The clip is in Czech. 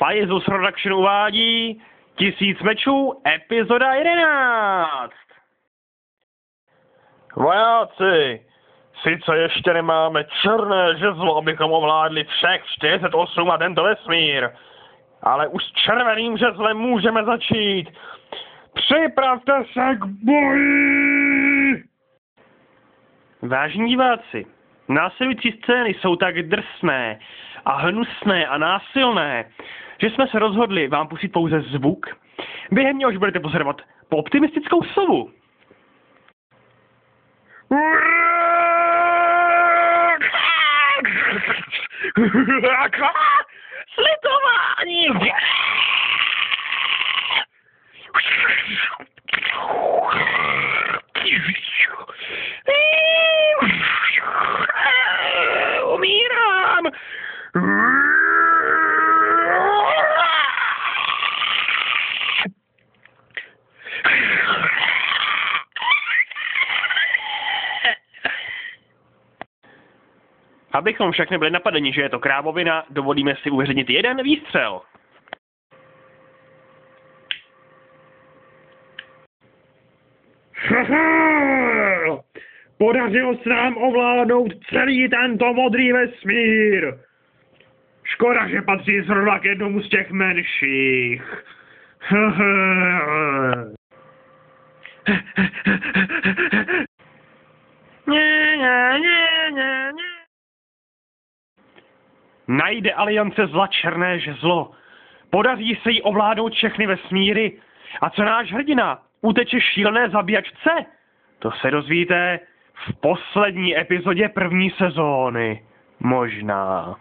Faizus Production uvádí 1000 mečů, epizoda 11. Vojáci, sice ještě nemáme černé žezlo, abychom ovládli všech 48 a tento vesmír, ale už s červeným žezlem můžeme začít. Připravte se k boji! Vážení diváci, následující scény jsou tak drsné a hnusné a násilné, že jsme se rozhodli vám pustit pouze zvuk, během něhož budete pozorovat po optimistickou sovu. Slitování! Umírám! Abychom však nebyli napadeni, že je to krávovina, dovolíme si uveřejnit jeden výstřel. Podařilo se nám ovládnout celý tento modrý vesmír. Škoda, že patří zrovna k jednomu z těch menších. Najde aliance zla černé žezlo. Podaří se jí ovládnout všechny vesmíry. A co náš hrdina? Uteče šílené zabíjačce? To se dozvíte v poslední epizodě první sezóny. Možná.